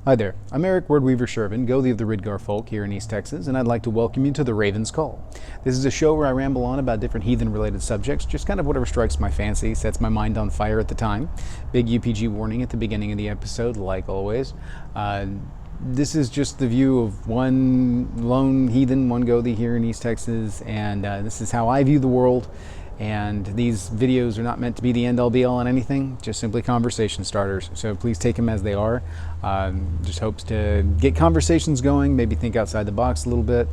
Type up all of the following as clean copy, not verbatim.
Hi there, I'm Eric Wordweaver Sjerven, Gothi of the Ridgar folk here in East Texas, and I'd like to welcome you to The Raven's Call. This is a show where I ramble on about different heathen-related subjects, just kind of whatever strikes my fancy, sets my mind on fire at the time. Big UPG warning at the beginning of the episode, like always. This is just the view of one lone heathen, one Gothi here in East Texas, and this is how I view the world. And these videos are not meant to be the end-all be-all on anything, just simply conversation starters. So please take them as they are. Just hopes to get conversations going, maybe think outside the box a little bit,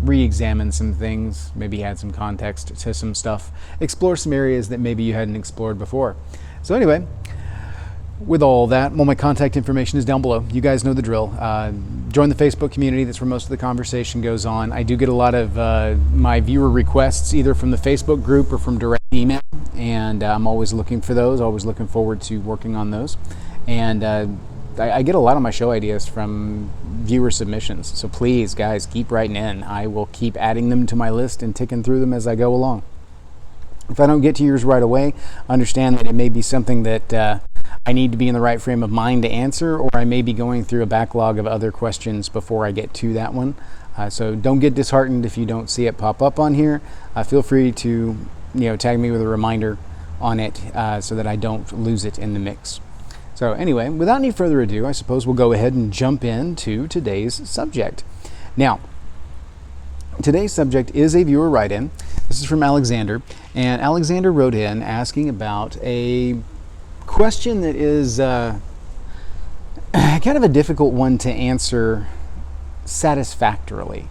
re-examine some things, maybe add some context to some stuff, explore some areas that maybe you hadn't explored before. So anyway, with all that, well, my contact information is down below. You guys know the drill. Join the Facebook community. That's where most of the conversation goes on. I do get a lot of my viewer requests, either from the Facebook group or from direct email, and I'm always looking for those, always looking forward to working on those. And I get a lot of my show ideas from viewer submissions. So please, guys, keep writing in. I will keep adding them to my list and ticking through them as I go along. If I don't get to yours right away, understand that it may be something that I need to be in the right frame of mind to answer, or I may be going through a backlog of other questions before I get to that one. So don't get disheartened if you don't see it pop up on here. Feel free to tag me with a reminder on it so that I don't lose it in the mix. So anyway, without any further ado, I suppose we'll go ahead and jump into today's subject. Now, today's subject is a viewer write-in. This is from Alexander, and Alexander wrote in asking about a question that is kind of a difficult one to answer satisfactorily,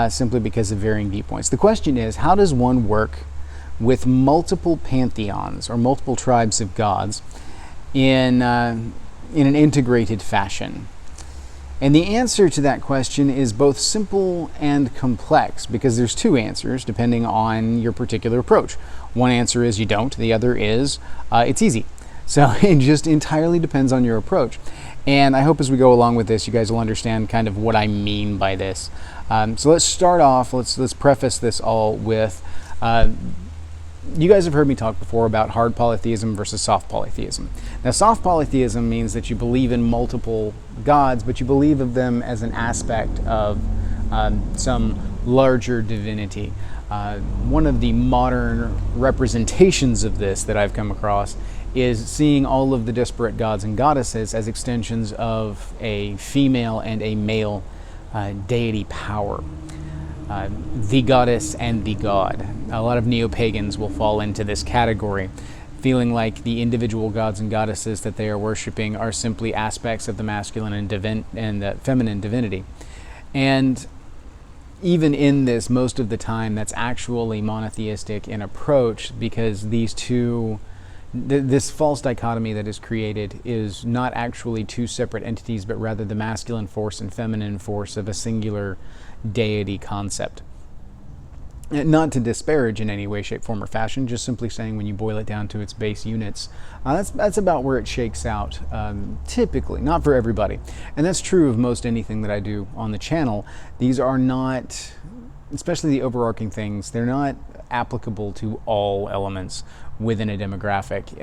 simply because of varying viewpoints. The question is, how does one work with multiple pantheons or multiple tribes of gods in an integrated fashion? And the answer to that question is both simple and complex, because there's two answers depending on your particular approach. One answer is you don't, the other is it's easy. So it just entirely depends on your approach. And I hope as we go along with this, you guys will understand kind of what I mean by this. So let's start off, let's preface this all with, you guys have heard me talk before about hard polytheism versus soft polytheism. Now, soft polytheism means that you believe in multiple gods, but you believe of them as an aspect of some larger divinity. One of the modern representations of this that I've come across is seeing all of the disparate gods and goddesses as extensions of a female and a male deity power. The goddess and the god. A lot of neo-pagans will fall into this category, feeling like the individual gods and goddesses that they are worshiping are simply aspects of the masculine and the feminine divinity. And even in this, most of the time, that's actually monotheistic in approach, because these two, this false dichotomy that is created is not actually two separate entities, but rather the masculine force and feminine force of a singular deity concept. Not to disparage in any way, shape, form, or fashion, just simply saying when you boil it down to its base units, that's about where it shakes out, typically, not for everybody. And that's true of most anything that I do on the channel. These are not, especially the overarching things, they're not applicable to all elements within a demographic.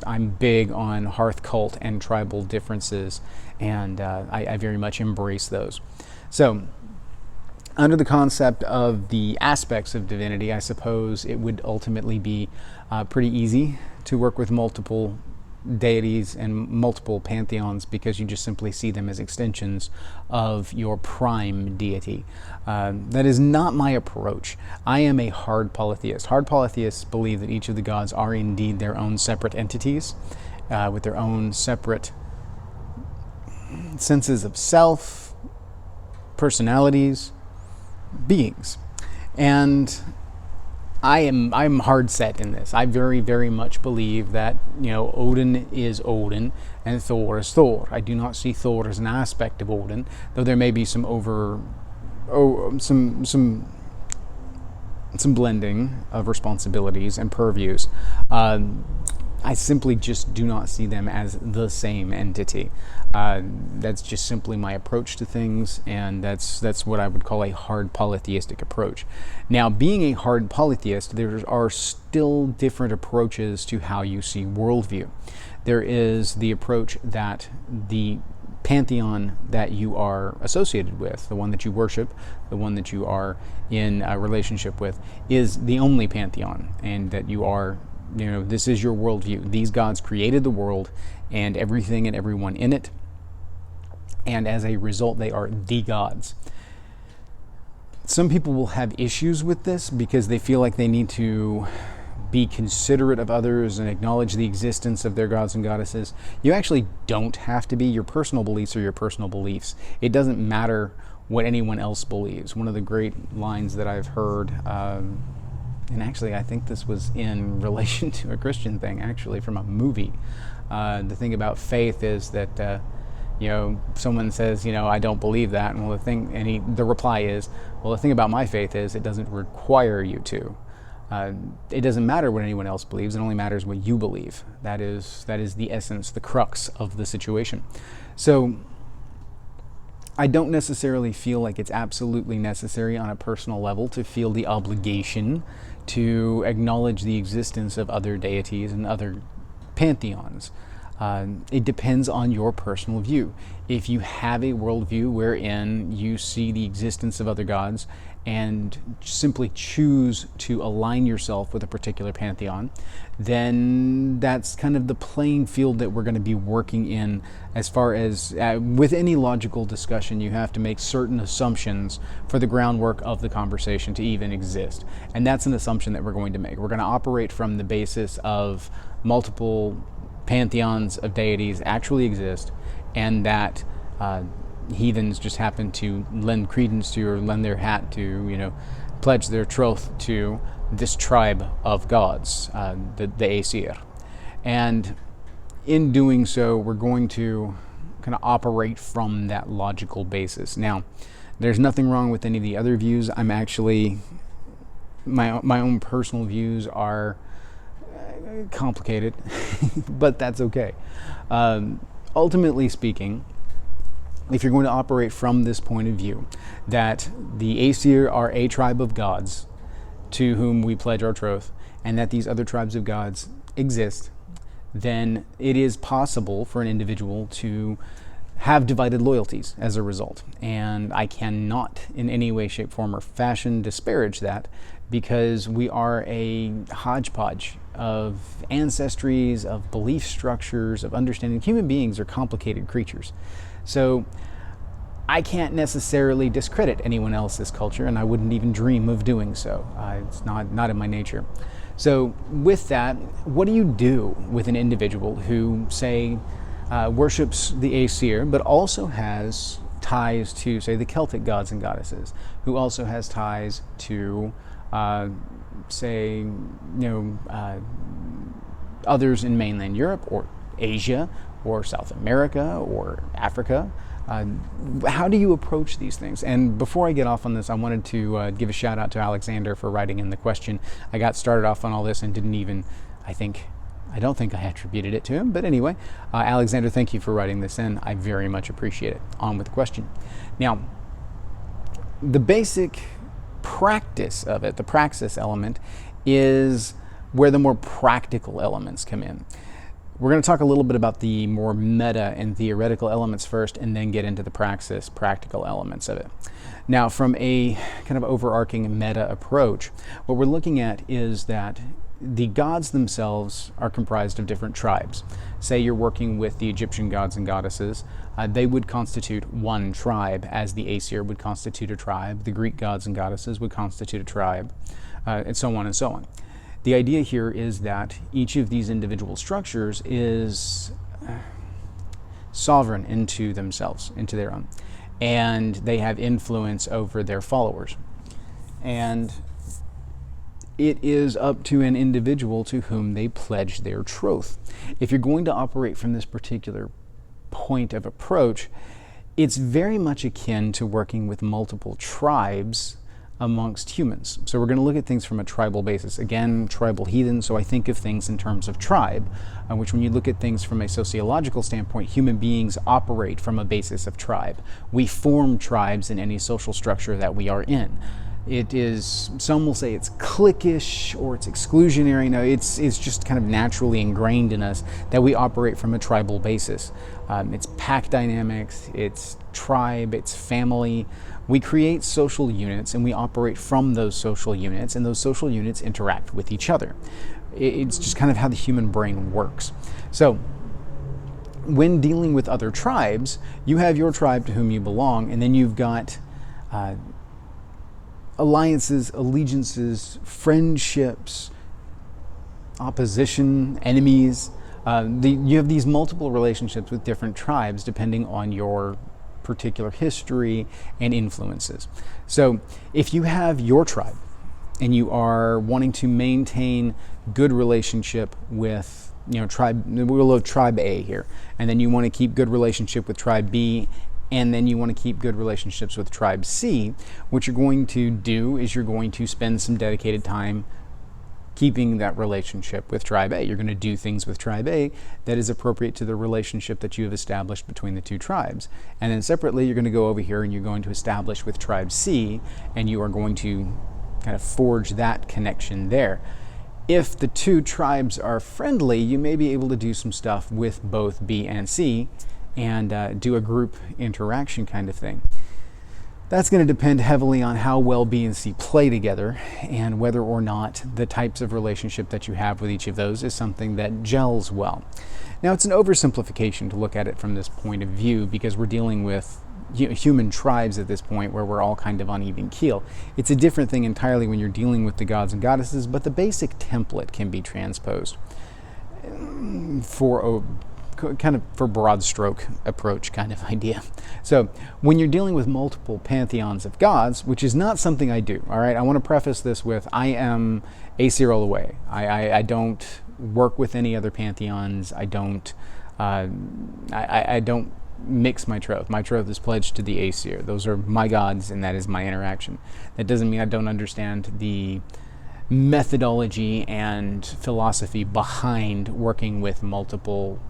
I'm big on hearth cult and tribal differences, and I very much embrace those. So, under the concept of the aspects of divinity, I suppose it would ultimately be pretty easy to work with multiple deities and multiple pantheons, because you just simply see them as extensions of your prime deity. That is not my approach. I am a hard polytheist. Hard polytheists believe that each of the gods are indeed their own separate entities, with their own separate senses of self, personalities, beings. And I'm hard set in this. I very, very much believe that, Odin is Odin and Thor is Thor. I do not see Thor as an aspect of Odin, though there may be some some blending of responsibilities and purviews. I simply just do not see them as the same entity. That's just simply my approach to things, and that's what I would call a hard polytheistic approach. Now, being a hard polytheist, there are still different approaches to how you see worldview. There is the approach that the pantheon that you are associated with, the one that you worship, the one that you are in a relationship with, is the only pantheon, and that you are, this is your worldview. These gods created the world and everything and everyone in it, and as a result, they are the gods. Some people will have issues with this because they feel like they need to be considerate of others and acknowledge the existence of their gods and goddesses. You actually don't have to be. Your personal beliefs are your personal beliefs. It doesn't matter what anyone else believes. One of the great lines that I've heard, and actually I think this was in relation to a Christian thing, actually from a movie. The thing about faith is that someone says, I don't believe that, and the reply is, well, the thing about my faith is it doesn't require you to. It doesn't matter what anyone else believes. It only matters what you believe. That is the essence, the crux of the situation. So I don't necessarily feel like it's absolutely necessary on a personal level to feel the obligation to acknowledge the existence of other deities and other pantheons. It depends on your personal view. If you have a worldview wherein you see the existence of other gods and simply choose to align yourself with a particular pantheon, then that's kind of the playing field that we're going to be working in. As far as with any logical discussion, you have to make certain assumptions for the groundwork of the conversation to even exist. And that's an assumption that we're going to make. We're going to operate from the basis of multiple pantheons of deities actually exist, and that heathens just happen to lend credence to, or lend their hat to, pledge their troth to this tribe of gods, the Aesir. And in doing so, we're going to kind of operate from that logical basis. Now, there's nothing wrong with any of the other views. I'm actually, my own personal views are complicated, but that's okay. Ultimately speaking, if you're going to operate from this point of view, that the Aesir are a tribe of gods to whom we pledge our troth, and that these other tribes of gods exist, then it is possible for an individual to have divided loyalties as a result. And I cannot in any way, shape, form, or fashion disparage that, because we are a hodgepodge of ancestries, of belief structures, of understanding. Human beings are complicated creatures. So I can't necessarily discredit anyone else's culture, and I wouldn't even dream of doing so. It's not in my nature. So with that, what do you do with an individual who, say, worships the Aesir, but also has ties to, say, the Celtic gods and goddesses, who also has ties to others in mainland Europe or Asia or South America or Africa? How do you approach these things? And before I get off on this, I wanted to give a shout out to Alexander for writing in the question. I got started off on all this and didn't even, I don't think I attributed it to him, but anyway, Alexander, thank you for writing this in. I very much appreciate it. On with the question. Now, the basic practice of it, the praxis element, is where the more practical elements come in. We're going to talk a little bit about the more meta and theoretical elements first, and then get into the praxis, practical elements of it. Now, from a kind of overarching meta approach, what we're looking at is that the gods themselves are comprised of different tribes. Say you're working with the Egyptian gods and goddesses, they would constitute one tribe, as the Aesir would constitute a tribe, the Greek gods and goddesses would constitute a tribe, and so on and so on. The idea here is that each of these individual structures is sovereign into themselves, into their own, and they have influence over their followers. And it is up to an individual to whom they pledge their troth. If you're going to operate from this particular point of approach, it's very much akin to working with multiple tribes amongst humans. So we're going to look at things from a tribal basis. Again, tribal heathen, so I think of things in terms of tribe, which when you look at things from a sociological standpoint, human beings operate from a basis of tribe. We form tribes in any social structure that we are in. It is, some will say it's cliquish or it's exclusionary. No, it's just kind of naturally ingrained in us that we operate from a tribal basis. It's pack dynamics, it's tribe, it's family. We create social units and we operate from those social units, and those social units interact with each other. It's just kind of how the human brain works. So when dealing with other tribes, you have your tribe to whom you belong, and then you've got alliances, allegiances, friendships, opposition, enemies. You have these multiple relationships with different tribes depending on your particular history and influences. So if you have your tribe and you are wanting to maintain good relationship with, tribe, we'll have tribe A here, and then you want to keep good relationship with tribe B, and then you want to keep good relationships with tribe C, what you're going to do is you're going to spend some dedicated time keeping that relationship with tribe A. You're going to do things with tribe A that is appropriate to the relationship that you have established between the two tribes. And then separately, you're going to go over here and you're going to establish with tribe C, and you are going to kind of forge that connection there. If the two tribes are friendly, you may be able to do some stuff with both B and C and do a group interaction kind of thing. That's going to depend heavily on how well B and C play together and whether or not the types of relationship that you have with each of those is something that gels well. Now, it's an oversimplification to look at it from this point of view because we're dealing with human tribes at this point where we're all kind of on even keel. It's a different thing entirely when you're dealing with the gods and goddesses, but the basic template can be transposed for broad stroke approach kind of idea. So when you're dealing with multiple pantheons of gods, which is not something I do, all right, I want to preface this with I am Aesir all the way. I don't work with any other pantheons. I don't mix my troth. My troth is pledged to the Aesir. Those are my gods, and that is my interaction. That doesn't mean I don't understand the methodology and philosophy behind working with multiple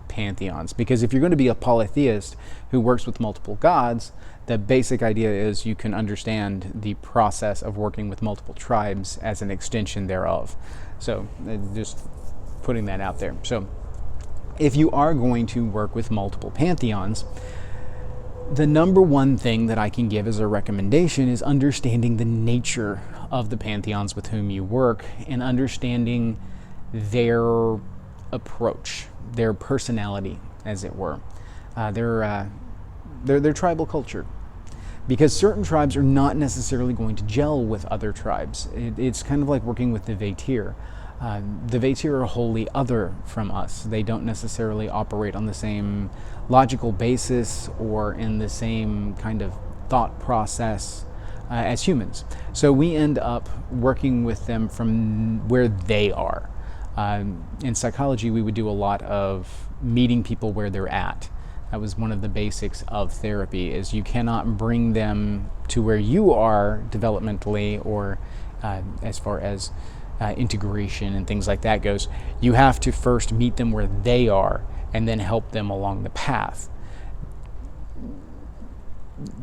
pantheons, because if you're going to be a polytheist who works with multiple gods, the basic idea is you can understand the process of working with multiple tribes as an extension thereof. So just putting that out there. So if you are going to work with multiple pantheons, the number one thing that I can give as a recommendation is understanding the nature of the pantheons with whom you work and understanding their approach, their personality, as it were, their tribal culture. Because certain tribes are not necessarily going to gel with other tribes. It's kind of like working with the Vatir. The Vatir are wholly other from us. They don't necessarily operate on the same logical basis or in the same kind of thought process as humans. So we end up working with them from where they are. In psychology, we would do a lot of meeting people where they're at. That was one of the basics of therapy, is you cannot bring them to where you are developmentally or as far as integration and things like that goes. You have to first meet them where they are and then help them along the path.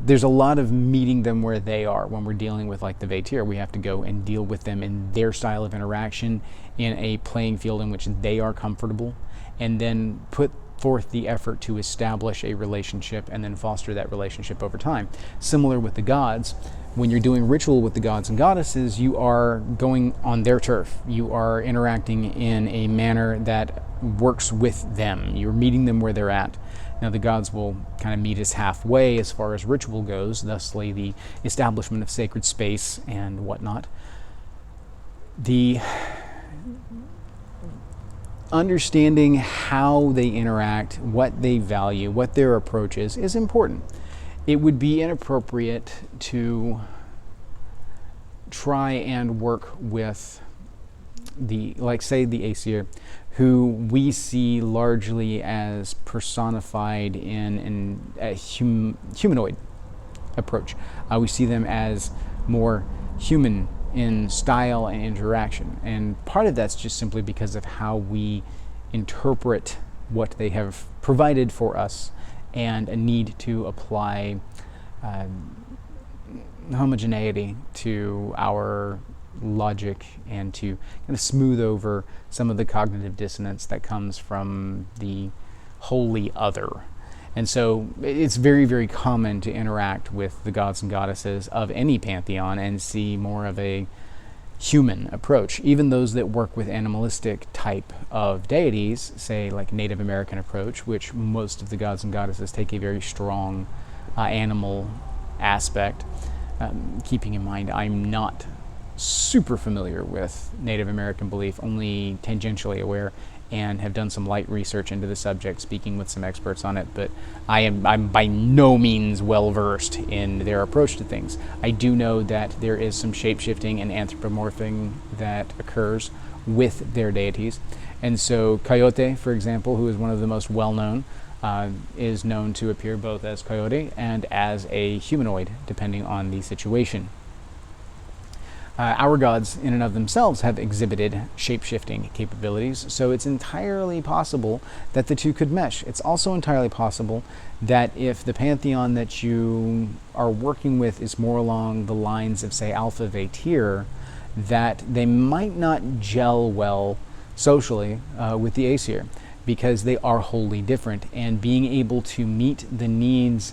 There's a lot of meeting them where they are when we're dealing with like the Vatir. We have to go and deal with them in their style of interaction in a playing field in which they are comfortable, and then put forth the effort to establish a relationship and then foster that relationship over time. Similar with the gods, when you're doing ritual with the gods and goddesses, you are going on their turf. You are interacting in a manner that works with them. You're meeting them where they're at. Now, the gods will kind of meet us halfway as far as ritual goes, thusly the establishment of sacred space and whatnot. The understanding how they interact, what they value, what their approach is important. It would be inappropriate to try and work with the, like say the Aesir, who we see largely as personified in a humanoid approach. We see them as more human in style and interaction. And part of that's just simply because of how we interpret what they have provided for us and a need to apply homogeneity to our logic and to kind of smooth over some of the cognitive dissonance that comes from the wholly other. And so it's very, very common to interact with the gods and goddesses of any pantheon and see more of a human approach. Even those that work with animalistic type of deities, say like Native American approach, which most of the gods and goddesses take a very strong animal aspect. Keeping in mind, I'm not super familiar with Native American belief, only tangentially aware, and have done some light research into the subject, speaking with some experts on it, but I'm by no means well versed in their approach to things. I do know that there is some shape-shifting and anthropomorphing that occurs with their deities. And so Coyote, for example, who is one of the most well-known, is known to appear both as Coyote and as a humanoid, depending on the situation. Our gods, in and of themselves, have exhibited shape-shifting capabilities, so it's entirely possible that the two could mesh. It's also entirely possible that if the pantheon that you are working with is more along the lines of, say, Alpha Vatir, that they might not gel well socially with the Aesir, because they are wholly different, and being able to meet the needs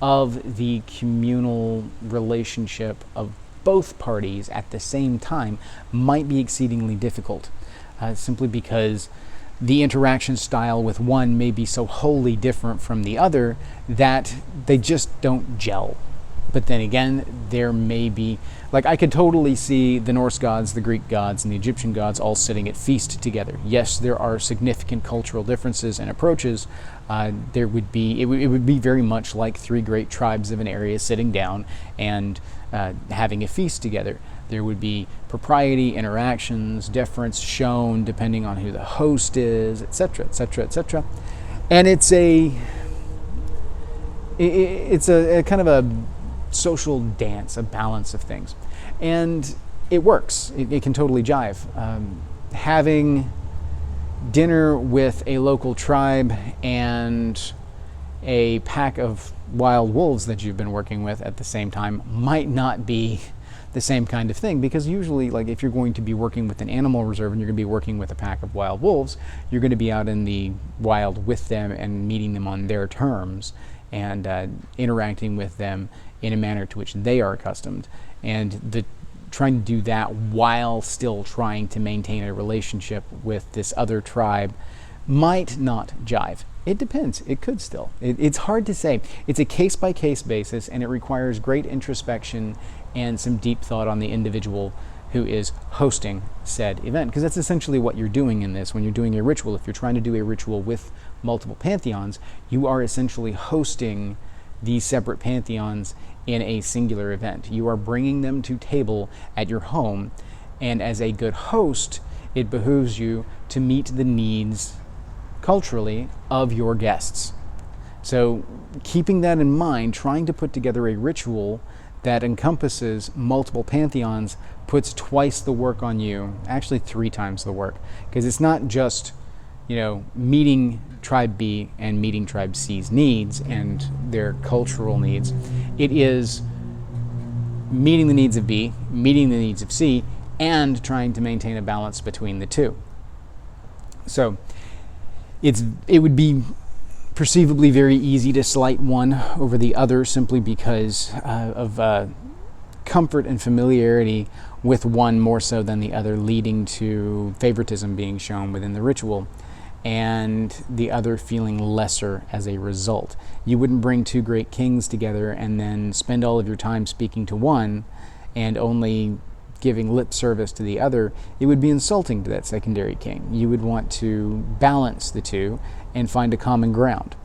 of the communal relationship of both parties at the same time might be exceedingly difficult, simply because the interaction style with one may be so wholly different from the other that they just don't gel. But then again, there may be, like, I could totally see the Norse gods, the Greek gods, and the Egyptian gods all sitting at feast together. Yes, there are significant cultural differences and approaches. It would be very much like three great tribes of an area sitting down and having a feast together. There would be propriety, interactions, deference shown depending on who the host is, etc., etc., etc. And it's a kind of a social dance, a balance of things. And it works. It can totally jive. Having dinner with a local tribe and a pack of wild wolves that you've been working with at the same time might not be the same kind of thing, because usually, like, if you're going to be working with an animal reserve and you're going to be working with a pack of wild wolves, you're going to be out in the wild with them and meeting them on their terms and interacting with them in a manner to which they are accustomed, and trying to do that while still trying to maintain a relationship with this other tribe might not jive. It depends. It could still. It's hard to say. It's a case-by-case basis, and it requires great introspection and some deep thought on the individual who is hosting said event, because that's essentially what you're doing in this when you're doing a ritual. If you're trying to do a ritual with multiple pantheons, you are essentially hosting these separate pantheons in a singular event. You are bringing them to table at your home, and as a good host, it behooves you to meet the needs culturally of your guests. So keeping that in mind, trying to put together a ritual that encompasses multiple pantheons puts twice the work on you, actually 3 times the work, because it's not just, meeting tribe B and meeting tribe C's needs and their cultural needs. It is meeting the needs of B, meeting the needs of C, and trying to maintain a balance between the two. So it would be perceivably very easy to slight one over the other simply because of comfort and familiarity with one more so than the other, leading to favoritism being shown within the ritual, and the other feeling lesser as a result. You wouldn't bring 2 great kings together and then spend all of your time speaking to one and only giving lip service to the other. It would be insulting to that secondary king. You would want to balance the two and find a common ground.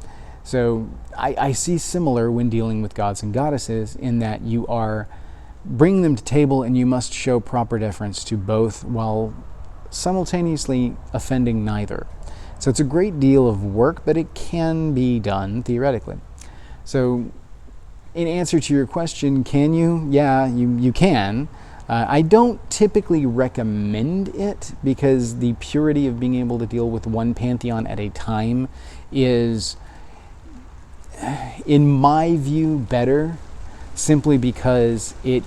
So I see similar when dealing with gods and goddesses, in that you are bringing them to table and you must show proper deference to both while simultaneously offending neither. So it's a great deal of work, but it can be done theoretically. So in answer to your question, can you? Yeah, you can. I don't typically recommend it, because the purity of being able to deal with one pantheon at a time is, in my view, better simply because it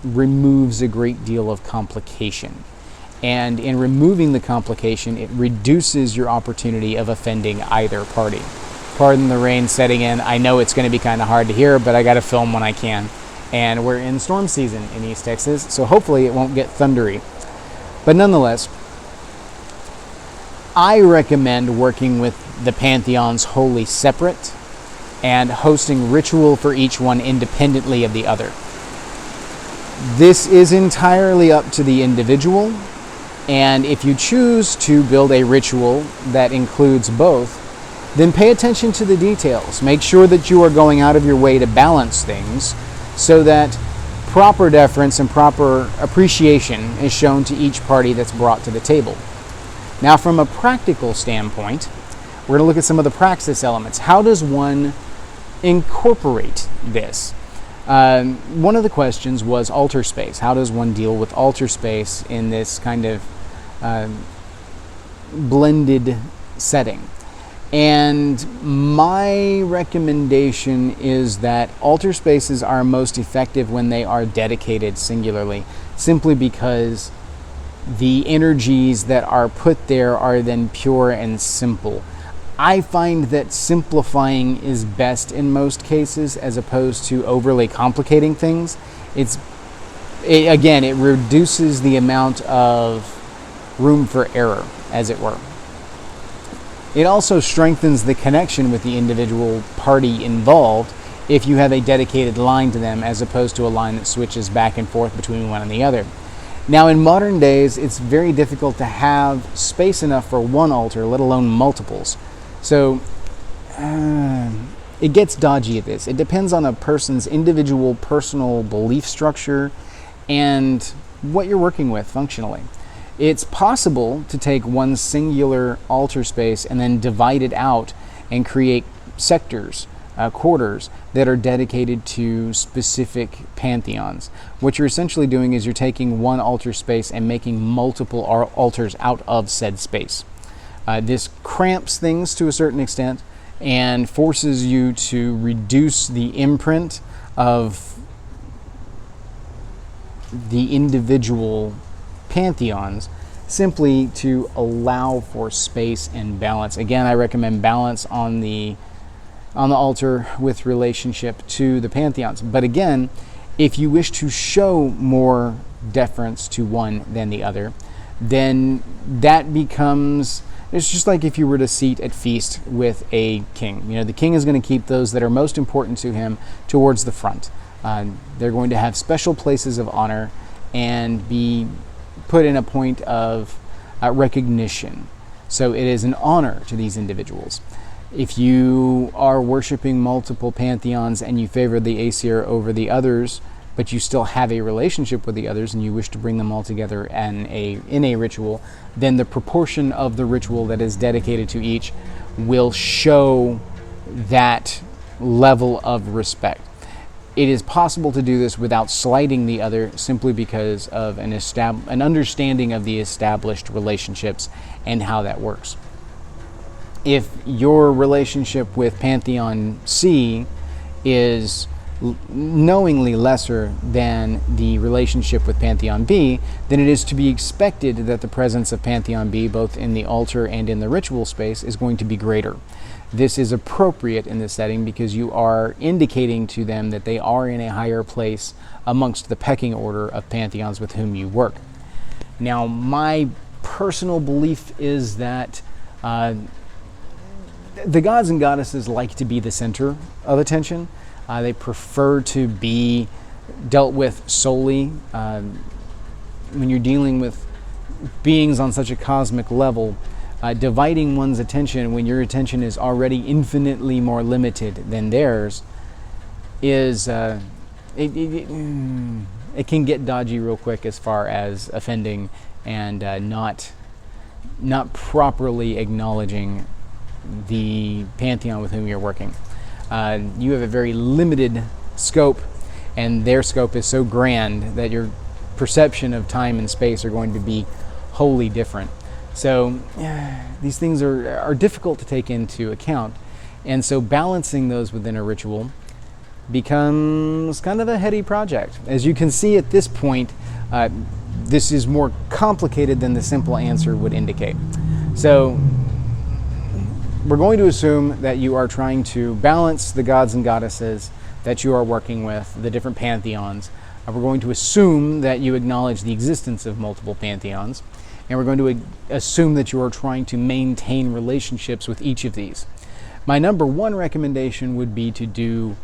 removes a great deal of complication. And in removing the complication, it reduces your opportunity of offending either party. Pardon the rain setting in. I know it's going to be kind of hard to hear, but I got to film when I can. And we're in storm season in East Texas, so hopefully it won't get thundery. But nonetheless, I recommend working with the pantheons wholly separate and hosting ritual for each one independently of the other. This is entirely up to the individual, and if you choose to build a ritual that includes both, then pay attention to the details. Make sure that you are going out of your way to balance things so that proper deference and proper appreciation is shown to each party that's brought to the table. Now, from a practical standpoint, we're going to look at some of the praxis elements. How does one incorporate this? One of the questions was altar space. How does one deal with altar space in this kind of blended setting? And my recommendation is that altar spaces are most effective when they are dedicated singularly, simply because the energies that are put there are then pure and simple. I find that simplifying is best in most cases as opposed to overly complicating things. It reduces the amount of room for error, as it were. It also strengthens the connection with the individual party involved if you have a dedicated line to them as opposed to a line that switches back and forth between one and the other. Now, in modern days, it's very difficult to have space enough for one altar, let alone multiples. So it gets dodgy at this. It depends on a person's individual personal belief structure and what you're working with functionally. It's possible to take one singular altar space and then divide it out and create sectors, quarters, that are dedicated to specific pantheons. What you're essentially doing is you're taking one altar space and making multiple altars out of said space. This cramps things to a certain extent and forces you to reduce the imprint of the individual pantheons simply to allow for space and balance. Again, I recommend balance on the altar with relationship to the pantheons. But again, if you wish to show more deference to one than the other, then that becomes, it's just like if you were to seat at feast with a king. You know, the king is going to keep those that are most important to him towards the front. They're going to have special places of honor and be put in a point of recognition. So it is an honor to these individuals. If you are worshiping multiple pantheons and you favor the Aesir over the others, but you still have a relationship with the others and you wish to bring them all together in a ritual, then the proportion of the ritual that is dedicated to each will show that level of respect. It is possible to do this without slighting the other simply because of an understanding of the established relationships and how that works. If your relationship with Pantheon C is knowingly lesser than the relationship with Pantheon B, then it is to be expected that the presence of Pantheon B, both in the altar and in the ritual space, is going to be greater. This is appropriate in this setting because you are indicating to them that they are in a higher place amongst the pecking order of pantheons with whom you work. Now, my personal belief is that the gods and goddesses like to be the center of attention. They prefer to be dealt with solely. When you're dealing with beings on such a cosmic level, dividing one's attention when your attention is already infinitely more limited than theirs is it can get dodgy real quick as far as offending and not properly acknowledging the pantheon with whom you're working. You have a very limited scope, and their scope is so grand that your perception of time and space are going to be wholly different. So these things are difficult to take into account, and so balancing those within a ritual becomes kind of a heady project. As you can see at this point, this is more complicated than the simple answer would indicate. So we're going to assume that you are trying to balance the gods and goddesses that you are working with, the different pantheons. We're going to assume that you acknowledge the existence of multiple pantheons, and we're going to assume that you are trying to maintain relationships with each of these. My number one recommendation would be to do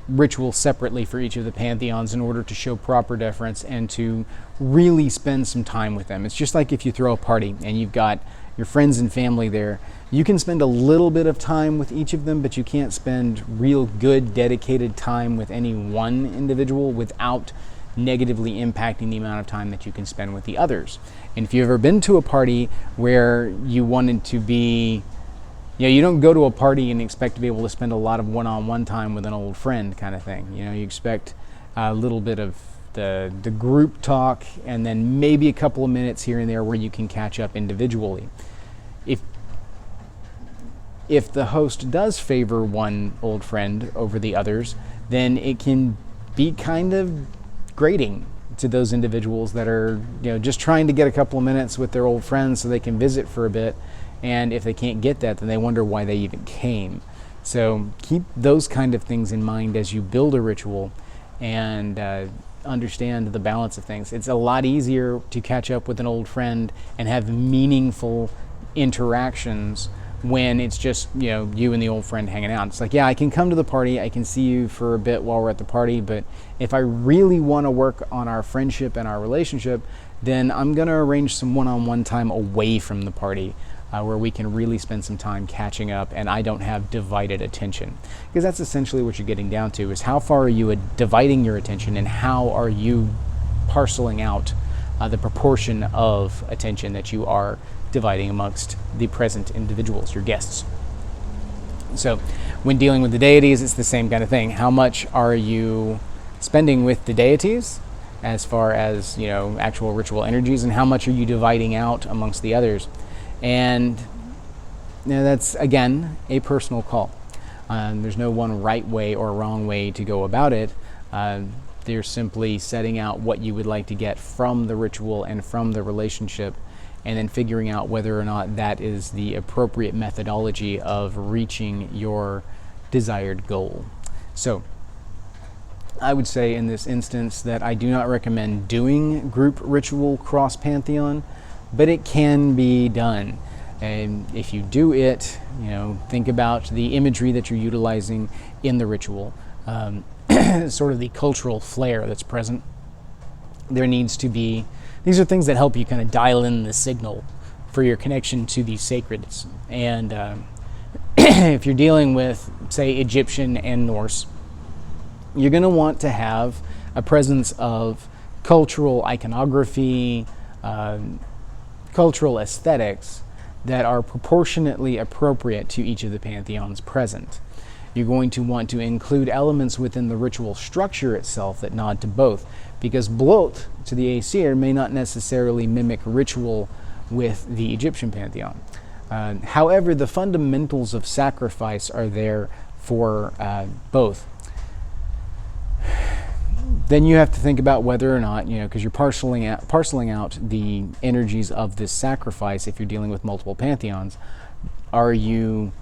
rituals separately for each of the pantheons in order to show proper deference and to really spend some time with them. It's just like if you throw a party and you've got your friends and family there. You can spend a little bit of time with each of them, but you can't spend real good, dedicated time with any one individual without negatively impacting the amount of time that you can spend with the others. And if you've ever been to a party where you wanted to be, you don't go to a party and expect to be able to spend a lot of one-on-one time with an old friend kind of thing. You expect a little bit of the group talk and then maybe a couple of minutes here and there where you can catch up individually. If the host does favor one old friend over the others, then it can be kind of grating to those individuals that are just trying to get a couple of minutes with their old friends so they can visit for a bit. And if they can't get that, then they wonder why they even came. So keep those kind of things in mind as you build a ritual and understand the balance of things. It's a lot easier to catch up with an old friend and have meaningful interactions when it's just you and the old friend hanging out. It's like, I can come to the party, I can see you for a bit while we're at the party, but if I really want to work on our friendship and our relationship, then I'm going to arrange some one-on-one time away from the party where we can really spend some time catching up and I don't have divided attention. Because that's essentially what you're getting down to, is how far are you dividing your attention and how are you parceling out the proportion of attention that you are dividing amongst the present individuals, your guests. So when dealing with the deities, it's the same kind of thing. How much are you spending with the deities as far as actual ritual energies, and how much are you dividing out amongst the others? And that's again a personal call. There's no one right way or wrong way to go about it. They're simply setting out what you would like to get from the ritual and from the relationship, and then figuring out whether or not that is the appropriate methodology of reaching your desired goal. So I would say in this instance that I do not recommend doing group ritual cross pantheon, but it can be done. And if you do it, think about the imagery that you're utilizing in the ritual, sort of the cultural flair that's present. There needs to be, these are things that help you kind of dial in the signal for your connection to these sacreds. And if you're dealing with, say, Egyptian and Norse, you're going to want to have a presence of cultural iconography, cultural aesthetics that are proportionately appropriate to each of the pantheons present. You're going to want to include elements within the ritual structure itself that nod to both, because Blot to the Aesir may not necessarily mimic ritual with the Egyptian pantheon. However, the fundamentals of sacrifice are there for both. Then you have to think about whether or not, because you're parceling out the energies of this sacrifice. If you're dealing with multiple pantheons, are you,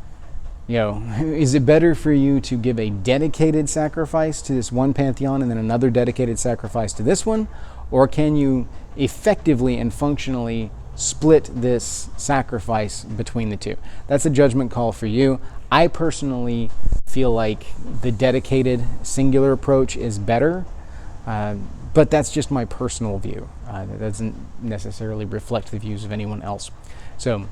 is it better for you to give a dedicated sacrifice to this one pantheon and then another dedicated sacrifice to this one? Or can you effectively and functionally split this sacrifice between the two? That's a judgment call for you. I personally feel like the dedicated singular approach is better. But that's just my personal view. That doesn't necessarily reflect the views of anyone else. So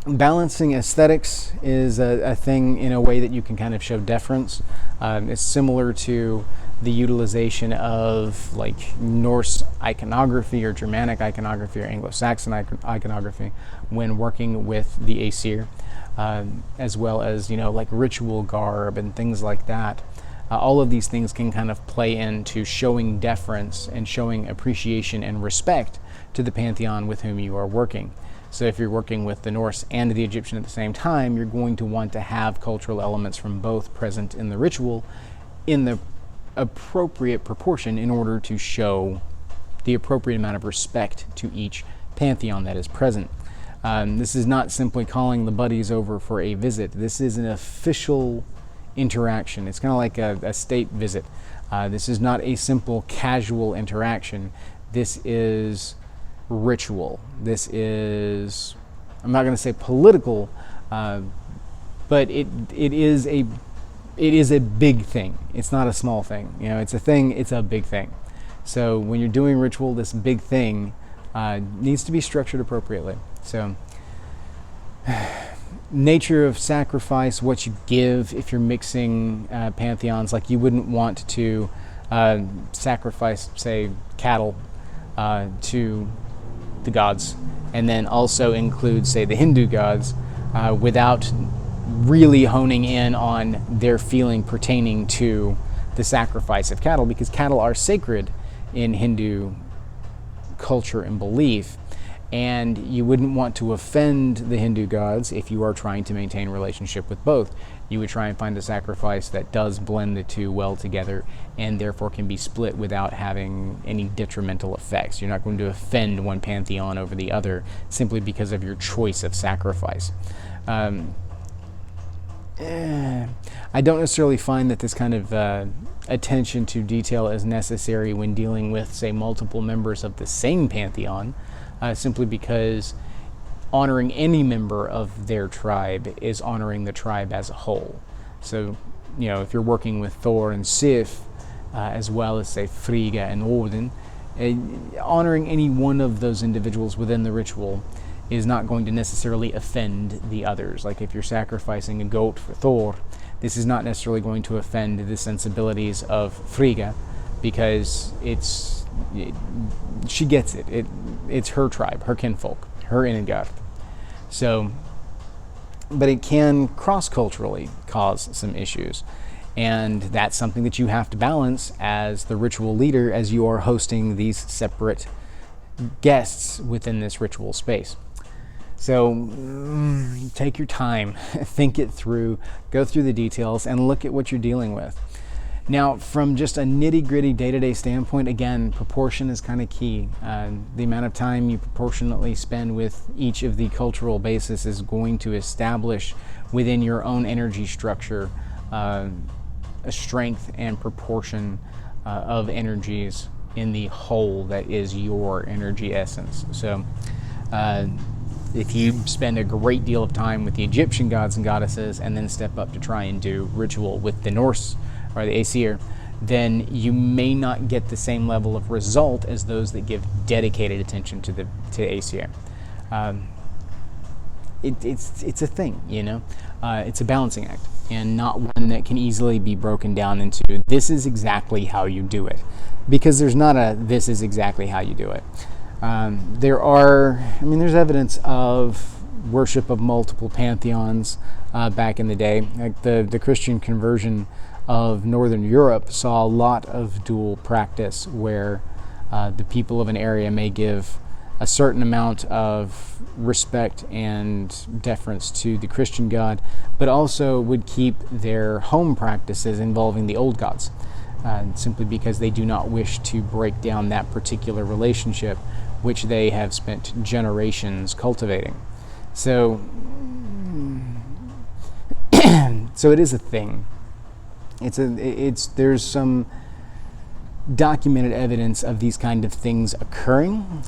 balancing aesthetics is a thing in a way that you can kind of show deference. It's similar to the utilization of like Norse iconography or Germanic iconography or Anglo-Saxon iconography when working with the Aesir, as well as like ritual garb and things like that. All of these things can kind of play into showing deference and showing appreciation and respect to the pantheon with whom you are working. So if you're working with the Norse and the Egyptian at the same time, you're going to want to have cultural elements from both present in the ritual in the appropriate proportion in order to show the appropriate amount of respect to each pantheon that is present. This is not simply calling the buddies over for a visit. This is an official interaction. It's kind of like a state visit. This is not a simple casual interaction. This is ritual. This is, I'm not going to say political, but it is a big thing. It's not a small thing. You know, it's a thing. It's a big thing. So when you're doing ritual, this big thing needs to be structured appropriately. So nature of sacrifice, what you give if you're mixing pantheons, like you wouldn't want to sacrifice, say, cattle to the gods, and then also include, say, the Hindu gods, without really honing in on their feeling pertaining to the sacrifice of cattle, because cattle are sacred in Hindu culture and belief, and you wouldn't want to offend the Hindu gods if you are trying to maintain a relationship with both. You would try and find a sacrifice that does blend the two well together and therefore can be split without having any detrimental effects. You're not going to offend one pantheon over the other simply because of your choice of sacrifice. I don't necessarily find that this kind of attention to detail is necessary when dealing with, say, multiple members of the same pantheon, simply because honoring any member of their tribe is honoring the tribe as a whole. So, you know, if you're working with Thor and Sif, as well as, say, Frigga and Odin, honoring any one of those individuals within the ritual is not going to necessarily offend the others. Like if you're sacrificing a goat for Thor, this is not necessarily going to offend the sensibilities of Frigga, because she gets it. It's her tribe, her kinfolk, her Inengard. So, but it can cross-culturally cause some issues. And that's something that you have to balance as the ritual leader as you are hosting these separate guests within this ritual space. So take your time, think it through, go through the details, and look at what you're dealing with. Now, from just a nitty-gritty day-to-day standpoint, again, proportion is kind of key. The amount of time you proportionately spend with each of the cultural bases is going to establish within your own energy structure a strength and proportion of energies in the whole that is your energy essence. So if you spend a great deal of time with the Egyptian gods and goddesses and then step up to try and do ritual with the Norse or the Aesir, then you may not get the same level of result as those that give dedicated attention to Aesir. It's a thing, you know. It's a balancing act, and not one that can easily be broken down into this is exactly how you do it, because there's not a this is exactly how you do it. There's evidence of worship of multiple pantheons back in the day. Like the Christian conversion of Northern Europe saw a lot of dual practice, where the people of an area may give a certain amount of respect and deference to the Christian god, but also would keep their home practices involving the old gods, simply because they do not wish to break down that particular relationship which they have spent generations cultivating. So it is a thing. There's some documented evidence of these kind of things occurring.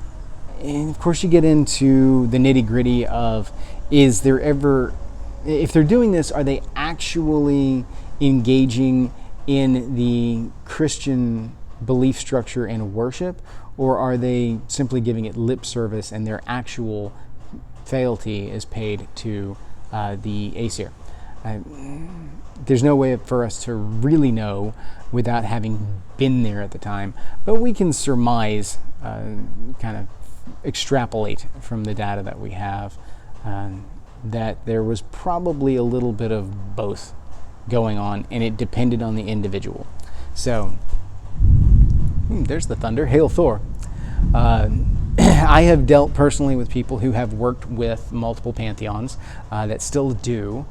And of course you get into the nitty-gritty of, if they're doing this, are they actually engaging in the Christian belief structure and worship, or are they simply giving it lip service and their actual fealty is paid to the Aesir? There's no way for us to really know without having been there at the time, but we can surmise, kind of extrapolate from the data that we have, that there was probably a little bit of both going on, and it depended on the individual. So there's the thunder. Hail Thor. I have dealt personally with people who have worked with multiple pantheons that still do,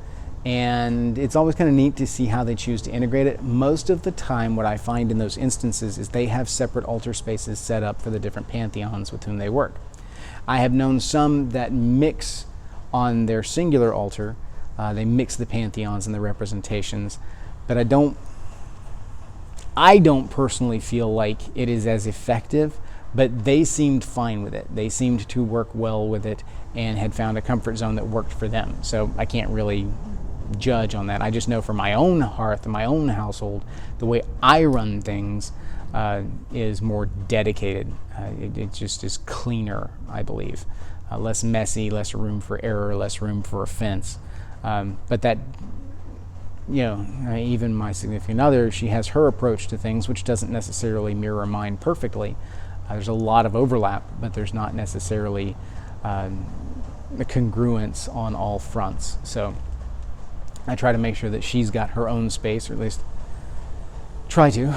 And it's always kind of neat to see how they choose to integrate it. Most of the time, what I find in those instances is they have separate altar spaces set up for the different pantheons with whom they work. I have known some that mix on their singular altar. They mix the pantheons and the representations, but I don't personally feel like it is as effective, but they seemed fine with it. They seemed to work well with it and had found a comfort zone that worked for them. So I can't really judge on that. I just know for my own hearth, my own household, the way I run things is more dedicated. It just is cleaner, I believe. Less messy, less room for error, less room for offense. But that, even my significant other, she has her approach to things, which doesn't necessarily mirror mine perfectly. There's a lot of overlap, but there's not necessarily a congruence on all fronts. So I try to make sure that she's got her own space, or at least try to.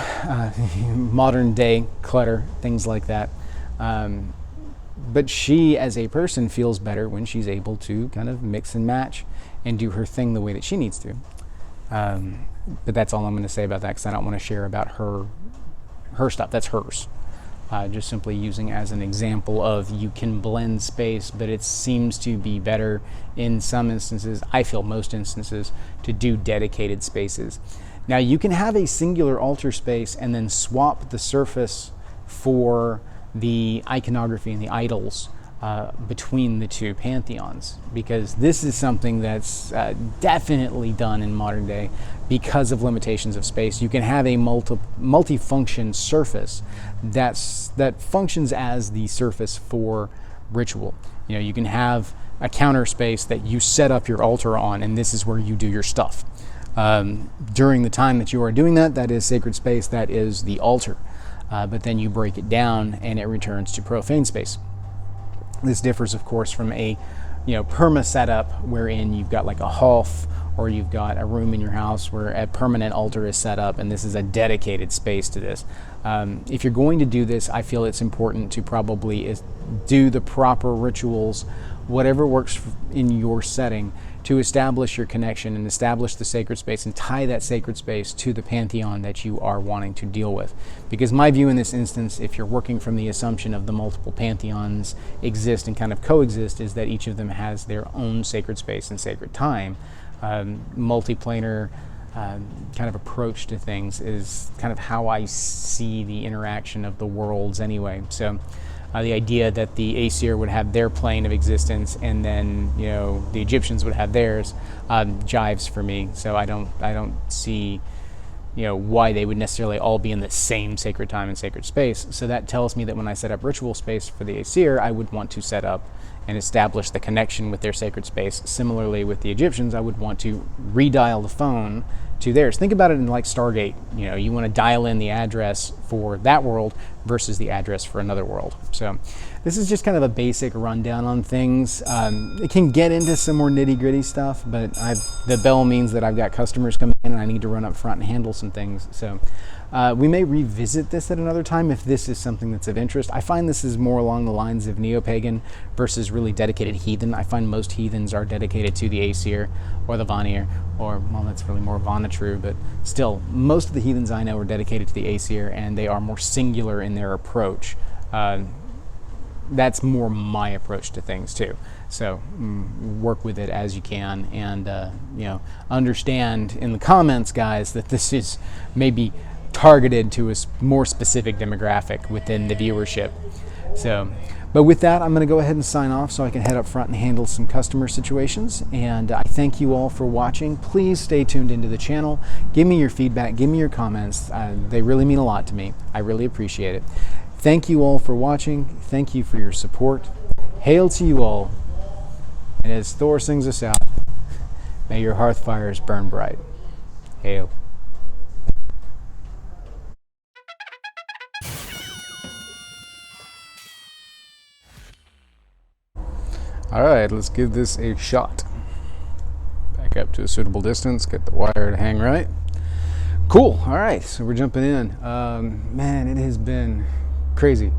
Modern day clutter, things like that. But she, as a person, feels better when she's able to kind of mix and match and do her thing the way that she needs to. But that's all I'm going to say about that, because I don't want to share about her stuff. That's hers. Just simply using as an example of you can blend space, but it seems to be better in some instances, I feel most instances, to do dedicated spaces. Now you can have a singular altar space and then swap the surface for the iconography and the idols between the two pantheons, because this is something that's definitely done in modern day because of limitations of space. You can have a multifunction surface that functions as the surface for ritual. You can have a counter space that you set up your altar on, and this is where you do your stuff. During the time that you are doing that, that is sacred space, that is the altar. But then you break it down and it returns to profane space. This differs, of course, from a perma setup wherein you've got like a half, or you've got a room in your house where a permanent altar is set up and this is a dedicated space to this. If you're going to do this, I feel it's important to probably do the proper rituals, whatever works in your setting, to establish your connection and establish the sacred space and tie that sacred space to the pantheon that you are wanting to deal with. Because my view in this instance, if you're working from the assumption of the multiple pantheons exist and kind of coexist, is that each of them has their own sacred space and sacred time. Multiplanar kind of approach to things is kind of how I see the interaction of the worlds anyway. So the idea that the Aesir would have their plane of existence and then the Egyptians would have theirs jives for me. So I don't see why they would necessarily all be in the same sacred time and sacred space. So that tells me that when I set up ritual space for the Aesir, I would want to set up and establish the connection with their sacred space. Similarly with the Egyptians, I would want to redial the phone to theirs. Think about it in like Stargate. You want to dial in the address for that world versus the address for another world. So this is just kind of a basic rundown on things. It can get into some more nitty-gritty stuff, but the bell means that I've got customers coming in and I need to run up front and handle some things. So we may revisit this at another time if this is something that's of interest. I find this is more along the lines of neo-pagan versus really dedicated heathen. I find most heathens are dedicated to the Aesir or the Vanir, or, well, that's really more Vanatru, but still, most of the heathens I know are dedicated to the Aesir, and they are more singular in their approach. That's more my approach to things too. So work with it as you can, and understand in the comments, guys, that this is maybe targeted to a more specific demographic within the viewership. So, but with that, I'm going to go ahead and sign off so I can head up front and handle some customer situations. And I thank you all for watching. Please stay tuned into the channel. Give me your feedback. Give me your comments. They really mean a lot to me. I really appreciate it. Thank you all for watching. Thank you for your support. Hail to you all. And as Thor sings us out, may your hearth fires burn bright. Hail. All right, let's give this a shot. Back up to a suitable distance, get the wire to hang right. Cool, all right, so we're jumping in. Man, it has been crazy.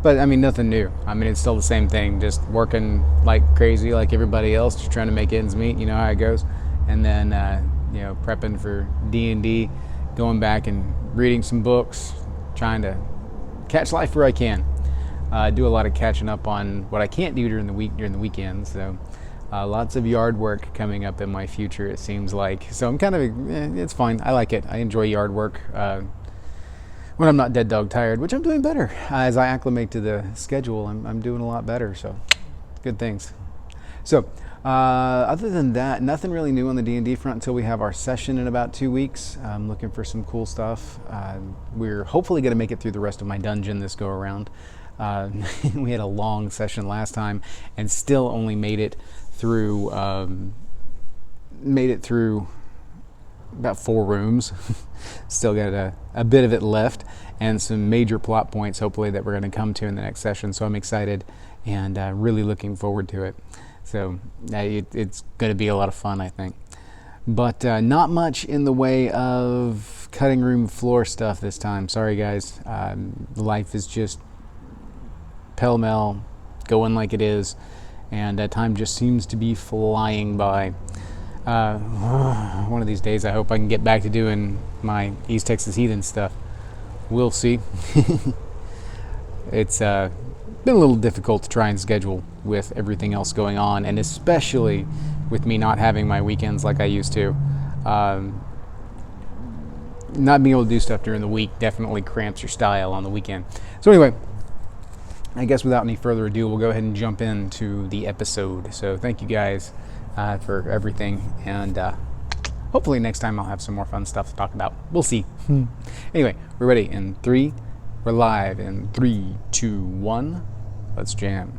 But I mean, nothing new. I mean, it's still the same thing, just working like crazy like everybody else, just trying to make ends meet. You know how it goes. And then prepping for D&D, going back and reading some books, trying to catch life where I can. Do a lot of catching up on what I can't do during the weekends. So lots of yard work coming up in my future, it seems like. So I'm kind of it's fine. I like it. I enjoy yard work when I'm not dead dog tired, which I'm doing better as I acclimate to the schedule. I'm doing a lot better. So good things. So other than that, nothing really new on the D&D front until we have our session in about 2 weeks. I'm looking for some cool stuff. We're hopefully going to make it through the rest of my dungeon this go around. We had a long session last time and still only made it through about 4 rooms. Still got a bit of it left and some major plot points hopefully that we're going to come to in the next session. So I'm excited and really looking forward to it. So it's going to be a lot of fun, I think. But not much in the way of cutting room floor stuff this time. Sorry, guys. Life is just pell-mell, going like it is, and time just seems to be flying by. One of these days I hope I can get back to doing my East Texas Heathen stuff. We'll see. It's been a little difficult to try and schedule with everything else going on, and especially with me not having my weekends like I used to. Not being able to do stuff during the week definitely cramps your style on the weekend. So anyway, I guess without any further ado, we'll go ahead and jump into the episode. So thank you guys for everything, and hopefully next time I'll have some more fun stuff to talk about. We'll see. Anyway, we're ready in 3. We're live in 3, 2, 1. Let's jam.